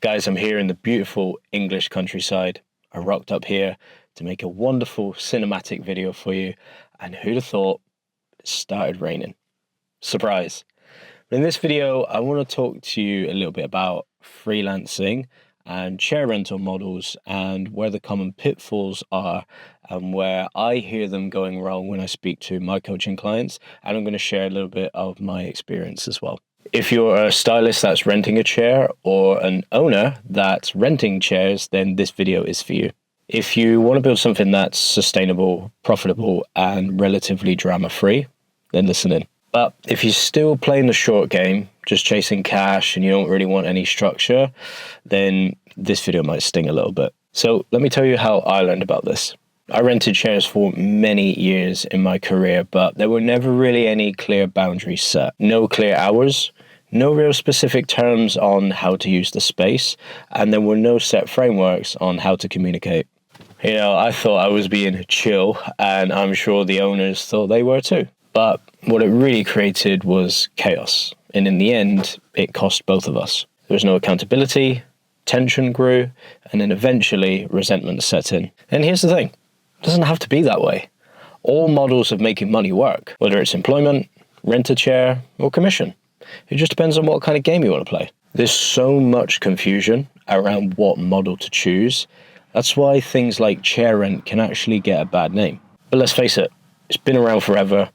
Guys, I'm here in the beautiful English countryside. I rocked up here to make a wonderful cinematic video for you, and who'd have thought it started raining? Surprise! But in this video, I want to talk to you a little bit about freelancing and chair rental models and where the common pitfalls are and where I hear them going wrong when I speak to my coaching clients, and I'm going to share a little bit of my experience as well. If you're a stylist that's renting a chair or an owner that's renting chairs, then this video is for you. If you want to build something that's sustainable, profitable, and relatively drama-free, then listen in. But if you're still playing the short game, just chasing cash, and you don't really want any structure, then this video might sting a little bit. So let me tell you how I learned about this. I rented chairs for many years in my career, but there were never really any clear boundaries set. No clear hours, no real specific terms on how to use the space, and there were no set frameworks on how to communicate. You know, I thought I was being chill, and I'm sure the owners thought they were too. But what it really created was chaos, and in the end, it cost both of us. There was no accountability, tension grew, and then eventually resentment set in. And here's the thing, it doesn't have to be that way. All models of making money work, whether it's employment, rent a chair, or commission. It just depends on what kind of game you want to play. There's so much confusion around what model to choose. That's why things like chair rent can actually get a bad name. But let's face it, it's been around forever.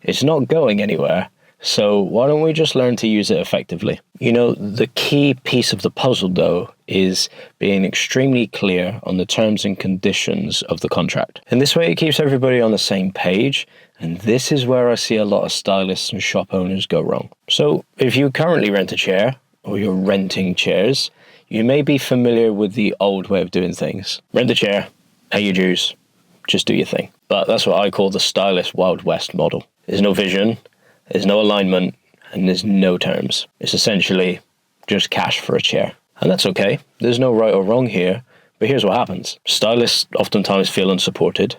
It's not going anywhere. So why don't we just learn to use it effectively? You know, the key piece of the puzzle, though, is being extremely clear on the terms and conditions of the contract. And this way it keeps everybody on the same page. And this is where I see a lot of stylists and shop owners go wrong. So if you currently rent a chair or you're renting chairs, you may be familiar with the old way of doing things. Rent a chair, pay your dues, just do your thing. But that's what I call the stylist Wild West model. There's no vision, there's no alignment, and there's no terms. It's essentially just cash for a chair. And that's okay. There's no right or wrong here, but here's what happens. Stylists oftentimes feel unsupported.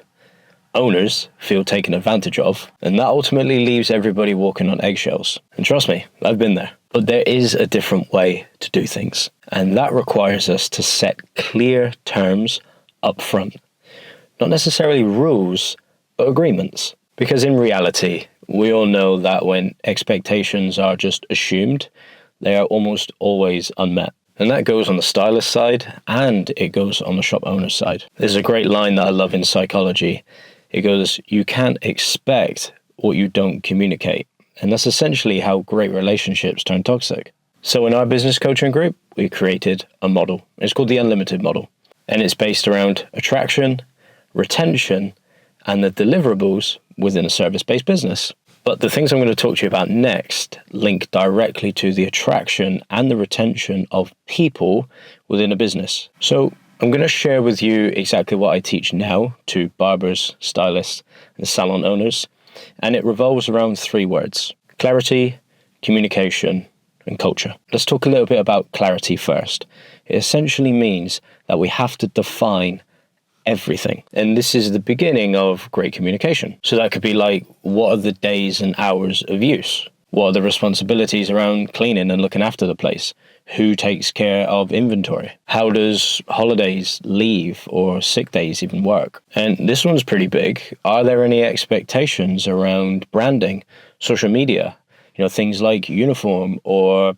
Owners feel taken advantage of, and that ultimately leaves everybody walking on eggshells. And trust me, I've been there. But there is a different way to do things, and that requires us to set clear terms up front. Not necessarily rules, but agreements. Because in reality, we all know that when expectations are just assumed, they are almost always unmet. And that goes on the stylist side, and it goes on the shop owner side. There's a great line that I love in psychology. It goes, you can't expect what you don't communicate. And that's essentially how great relationships turn toxic. So in our business coaching group, we created a model. It's called the Unlimited model. And it's based around attraction, retention, and the deliverables within a service-based business. But the things I'm going to talk to you about next link directly to the attraction and the retention of people within a business. So I'm going to share with you exactly what I teach now to barbers, stylists, and salon owners. And it revolves around three words: clarity, communication, and culture. Let's talk a little bit about clarity first. It essentially means that we have to define everything. And this is the beginning of great communication. So that could be like, what are the days and hours of use? What are the responsibilities around cleaning and looking after the place? Who takes care of inventory? How does holidays, leave, or sick days even work? And this one's pretty big. Are there any expectations around branding, social media? You know, things like uniform or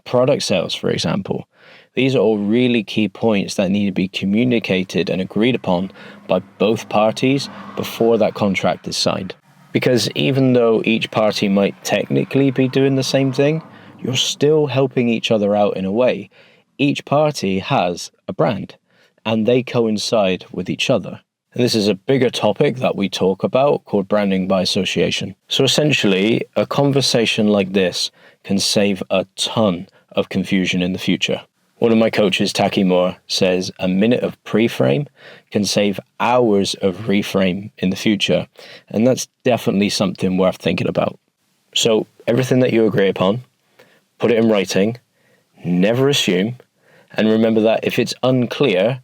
product sales, for example. These are all really key points that need to be communicated and agreed upon by both parties before that contract is signed. Because even though each party might technically be doing the same thing, you're still helping each other out in a way. Each party has a brand, and they coincide with each other. And this is a bigger topic that we talk about called branding by association. So essentially, a conversation like this can save a ton of confusion in the future. One of my coaches, Taki Moore, says a minute of pre-frame can save hours of reframe in the future. And that's definitely something worth thinking about. So everything that you agree upon, put it in writing, never assume, and remember that if it's unclear,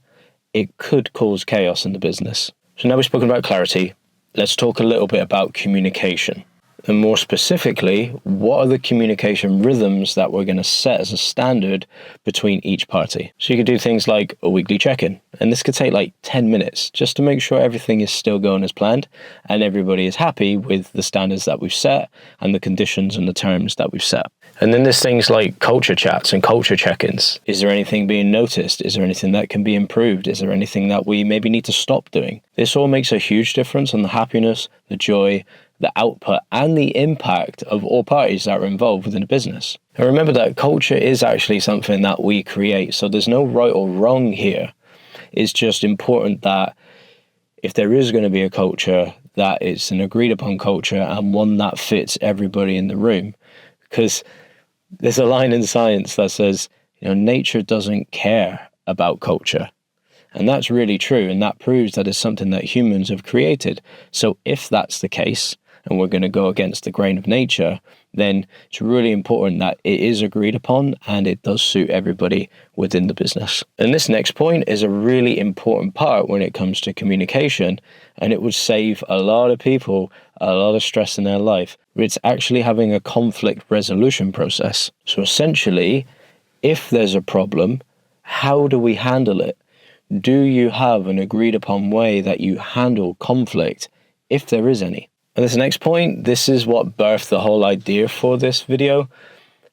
it could cause chaos in the business. So now we've spoken about clarity, let's talk a little bit about communication. And more specifically, what are the communication rhythms that we're going to set as a standard between each party? So you could do things like a weekly check-in, and this could take like 10 minutes just to make sure everything is still going as planned and everybody is happy with the standards that we've set and the conditions and the terms that we've set. And then there's things like culture chats and culture check-ins. Is there anything being noticed? Is there anything that can be improved? Is there anything that we maybe need to stop doing? This all makes a huge difference on the happiness, the joy, the output and the impact of all parties that are involved within a business. And remember that culture is actually something that we create, so there's no right or wrong here. It's just important that if there is going to be a culture, that it's an agreed upon culture and one that fits everybody in the room. Because there's a line in science that says, nature doesn't care about culture. And that's really true, and that proves that it's something that humans have created. So if that's the case, and we're going to go against the grain of nature, then it's really important that it is agreed upon and it does suit everybody within the business. And this next point is a really important part when it comes to communication, and it would save a lot of people a lot of stress in their life. It's actually having a conflict resolution process. So essentially, if there's a problem, how do we handle it? Do you have an agreed upon way that you handle conflict, if there is any? And this next point, this is what birthed the whole idea for this video.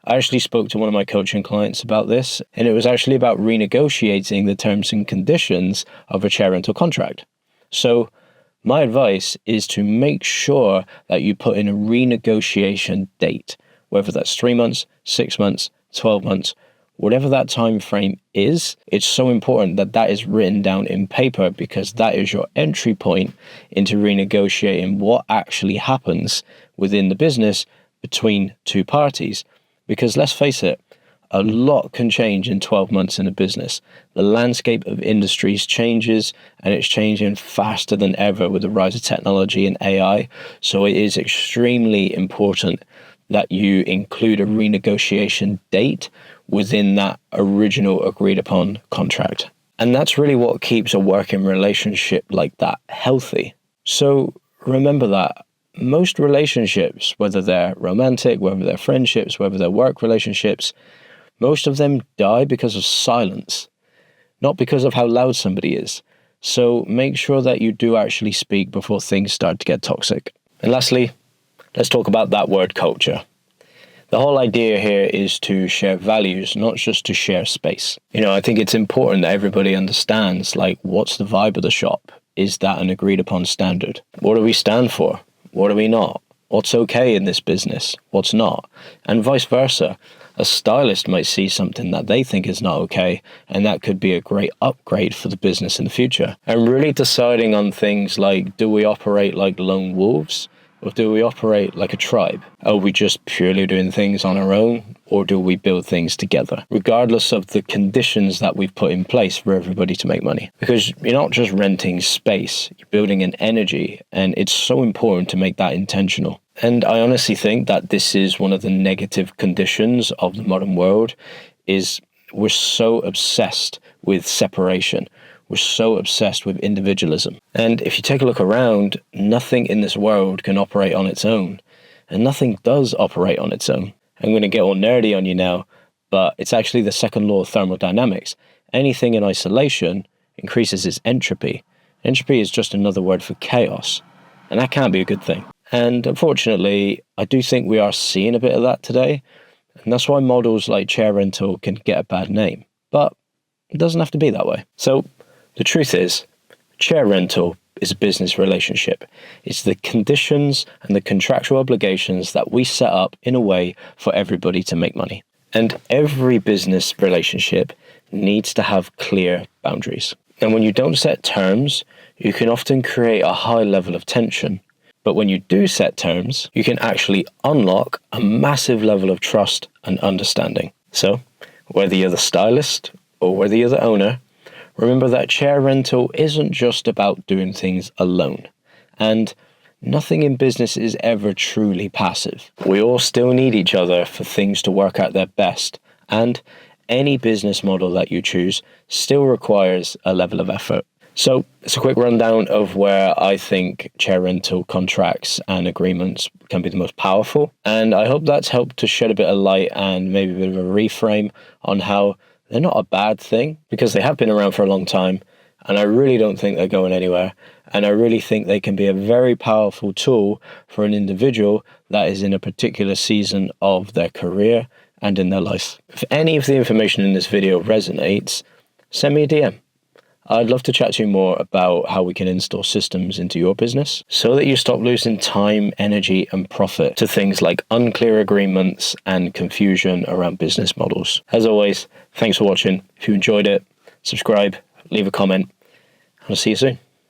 I actually spoke to one of my coaching clients about this, and it was actually about renegotiating the terms and conditions of a chair rental contract. So my advice is to make sure that you put in a renegotiation date, whether that's 3 months, 6 months, 12 months, whatever that time frame is. It's so important that that is written down in paper, because that is your entry point into renegotiating what actually happens within the business between two parties. Because let's face it, a lot can change in 12 months in a business. The landscape of industries changes, and it's changing faster than ever with the rise of technology and AI. So it is extremely important that you include a renegotiation date within that original agreed upon contract. And that's really what keeps a working relationship like that healthy. So remember that most relationships, whether they're romantic, whether they're friendships, whether they're work relationships, most of them die because of silence, not because of how loud somebody is. So make sure that you do actually speak before things start to get toxic. And lastly, let's talk about that word culture. The whole idea here is to share values, not just to share space. I think it's important that everybody understands, what's the vibe of the shop? Is that an agreed upon standard? What do we stand for? What do we not? What's okay in this business? What's not? And vice versa. A stylist might see something that they think is not okay, and that could be a great upgrade for the business in the future. And really deciding on things like, do we operate like lone wolves? Or do we operate like a tribe? Are we just purely doing things on our own, or do we build things together? Regardless of the conditions that we've put in place for everybody to make money. Because you're not just renting space, you're building an energy, and it's so important to make that intentional. And I honestly think that this is one of the negative conditions of the modern world, is we're so obsessed with separation. We're so obsessed with individualism. And if you take a look around, nothing in this world can operate on its own. And nothing does operate on its own. I'm going to get all nerdy on you now, but it's actually the second law of thermodynamics. Anything in isolation increases its entropy. Entropy is just another word for chaos. And that can't be a good thing. And unfortunately, I do think we are seeing a bit of that today. And that's why models like chair rental can get a bad name. But it doesn't have to be that way. So the truth is, chair rental is a business relationship. It's the conditions and the contractual obligations that we set up in a way for everybody to make money. And every business relationship needs to have clear boundaries. And when you don't set terms, you can often create a high level of tension. But when you do set terms, you can actually unlock a massive level of trust and understanding. So, whether you're the stylist or whether you're the owner, remember that chair rental isn't just about doing things alone. And nothing in business is ever truly passive. We all still need each other for things to work out their best. And any business model that you choose still requires a level of effort. So it's a quick rundown of where I think chair rental contracts and agreements can be the most powerful. And I hope that's helped to shed a bit of light and maybe a bit of a reframe on how they're not a bad thing, because they have been around for a long time. And I really don't think they're going anywhere. And I really think they can be a very powerful tool for an individual that is in a particular season of their career and in their life. If any of the information in this video resonates, send me a DM. I'd love to chat to you more about how we can install systems into your business so that you stop losing time, energy, and profit to things like unclear agreements and confusion around business models. As always, thanks for watching. If you enjoyed it, subscribe, leave a comment, and I'll see you soon.